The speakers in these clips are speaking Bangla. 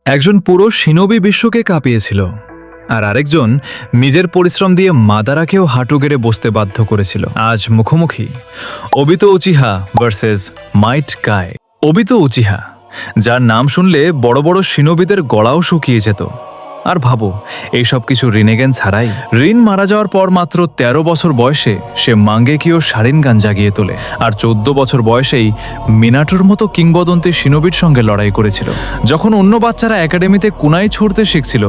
একজন পুরো শিনোবি বিশ্বকে কাঁপিয়েছিল, আর আরেকজন নিজের পরিশ্রম দিয়ে মাদারাকেও হাঁটু গেড়ে বসতে বাধ্য করেছিল। আজ মুখোমুখি ওবিতো উচিহা ভার্সেস মাইট কাই। ওবিতো উচিহা, যার নাম শুনলে বড় বড় শিনোবিদের গলাও শুকিয়ে যেত। আর ভাবো, এইসব কিছু রিনেগেন ছাড়াই। রিন মারা যাওয়ার পর মাত্র ১৩ বছর বয়সে সে মাঙ্গেকিও শারিনগান জাগিয়ে তোলে, আর ১৪ বছর বয়সেই মিনাটোর মতো কিংবদন্তি শিনোবির সঙ্গে লড়াই করেছিল। যখন অন্য বাচ্চারা একাডেমিতে কুনাই ছুড়তে শিখছিল,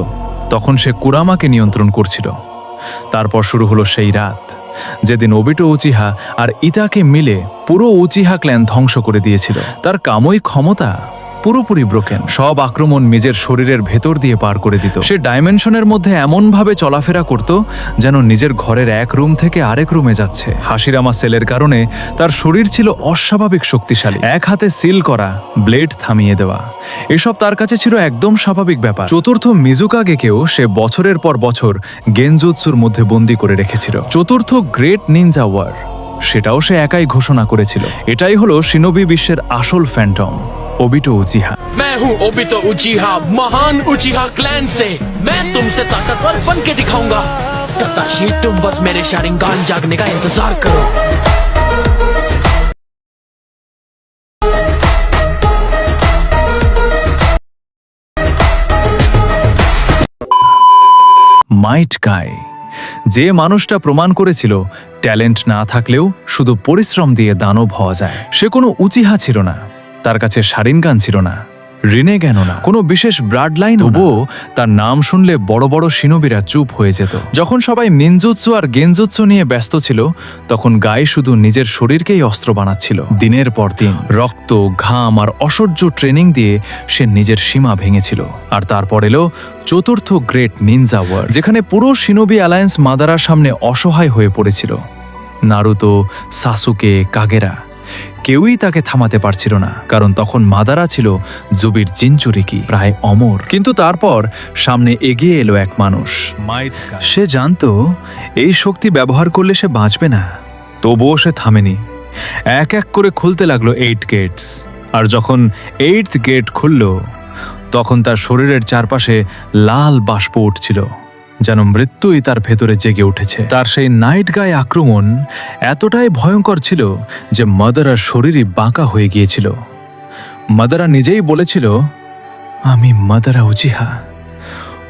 তখন সে কুরামাকে নিয়ন্ত্রণ করছিল। তারপর শুরু হলো সেই রাত যেদিন ওবিটো উচিহা আর ইতাকে মিলে পুরো উচিহা ক্ল্যান ধ্বংস করে দিয়েছিল। তার কামই ক্ষমতা পুরোপুরি ব্রোকেন। সব আক্রমণ নিজের শরীরের ভেতর দিয়ে পার করে দিত। সে ডাইমেনশনের মধ্যে এমনভাবে চলাফেরা করত যেন নিজের ঘরের এক রুম থেকে আরেক রুমে যাচ্ছে। হাসিরামা সেলের কারণে তার শরীর ছিল অস্বাভাবিক শক্তিশালী। এক হাতে সিল করা, ব্লেড থামিয়ে দেওয়া, এসব তার কাছে ছিল একদম স্বাভাবিক ব্যাপার। চতুর্থ মিজুকাগেকেও সে বছরের পর বছর গেনজুৎসুর মধ্যে বন্দী করে রেখেছিল। চতুর্থ গ্রেট নিনজা ওয়ার, সেটাও সে একাই ঘোষণা করেছিল। এটাই হলো শিনোবি বিশ্বের আসল ফ্যান্টম, ओबितो उचिहा। मैं हूँ ओबितो उचिहा, महान उचिहा क्लैन से। मैं तुमसे ताकतवर बन के दिखाऊंगा। तताशी, तुम बस मेरे शारिंगान जागने का इंतजार करो। মাইট কাই, যে মানুষটা প্রমাণ করেছিল ট্যালেন্ট না থাকলেও শুধু পরিশ্রম দিয়ে দানব হওয়া যায়। সে কোনো উচিহা ছিল না, তার কাছে শারিনগান ছিল না, রিনেগ্যানও না, কোনো বিশেষ ব্লাড লাইন। তবুও তার নাম শুনলে বড় বড় শিনোবিরা চুপ হয়ে যেত। যখন সবাই নিনজুৎসু আর গেনজুৎসু নিয়ে ব্যস্ত ছিল, তখন গাই শুধু নিজের শরীরকেই অস্ত্র বানাচ্ছিল। দিনের পর দিন রক্ত, ঘাম আর অসহ্য ট্রেনিং দিয়ে সে নিজের সীমা ভেঙেছিল। আর তারপর এলো চতুর্থ গ্রেট নিনজা ওয়ার, যেখানে পুরো শিনোবি অ্যালায়েন্স মাদারার সামনে অসহায় হয়ে পড়েছিল। নারুতো, সাসুকে, কাগেরা, কেউই তাকে থামাতে পারছিল না, কারণ তখন মাদারা ছিল জুবির জিনচুরিকি, প্রায় অমর। কিন্তু তারপর সামনে এগিয়ে এলো এক মানুষ, মাইট কাই। সে জানতো এই শক্তি ব্যবহার করলে সে বাঁচবে না, তবুও সে থামেনি। এক এক করে খুলতে লাগলো 8 গেটস। আর যখন 8th গেট খুলল, তখন তার শরীরের চারপাশে লাল বাষ্প উঠছিল, যেন মৃত্যুই তার ভেতরে জেগে উঠেছে। তার সেই নাইট গায়ে আক্রমণ এতটাই ভয়ঙ্কর ছিল যে মাদারার শরীরই বাঁকা হয়ে গিয়েছিল। মাদারা নিজেই বলেছিল, আমি মাদারা উচিহা,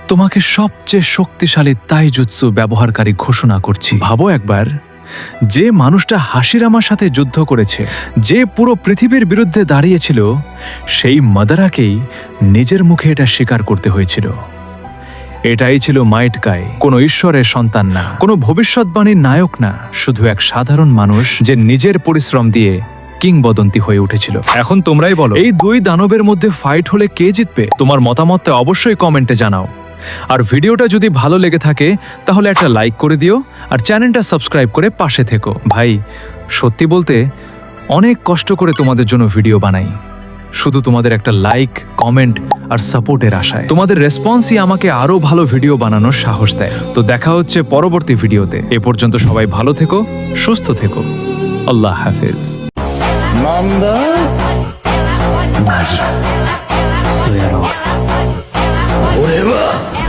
তোমাকে সবচেয়ে শক্তিশালী তাইজুৎসু ব্যবহারকারী ঘোষণা করছি। ভাবো একবার, যে মানুষটা হাসিরামার সাথে যুদ্ধ করেছে, যে পুরো পৃথিবীর বিরুদ্ধে দাঁড়িয়েছিল, সেই মাদারাকেই নিজের মুখে এটা স্বীকার করতে হয়েছিল। এটাই ছিল মাইট কাই, কোনো ঈশ্বরের সন্তান না, কোনো ভবিষ্যৎবাণীর নায়ক না, শুধু এক সাধারণ মানুষ যে নিজের পরিশ্রম দিয়ে কিংবদন্তি হয়ে উঠেছিল। এখন তোমরাই বলো, এই দুই দানবের মধ্যে ফাইট হলে কে জিতবে? তোমার মতামতটা অবশ্যই কমেন্টে জানাও। আর ভিডিওটা যদি ভালো লেগে থাকে তাহলে একটা লাইক করে দিও, আর চ্যানেলটা সাবস্ক্রাইব করে পাশে থেকো। ভাই, সত্যি বলতে অনেক কষ্ট করে তোমাদের জন্য ভিডিও বানাই, শুধু তোমাদের একটা লাইক, কমেন্ট আর সাপোর্টের আশায়। তোমাদের রেসপন্সই আমাকে আরো ভালো ভিডিও বানানোর সাহস দেয়। তো দেখা হচ্ছে পরবর্তী ভিডিওতে। এ পর্যন্ত সবাই ভালো থেকো, সুস্থ থেকো। আল্লাহ হাফেজ। マジクソ野郎。俺は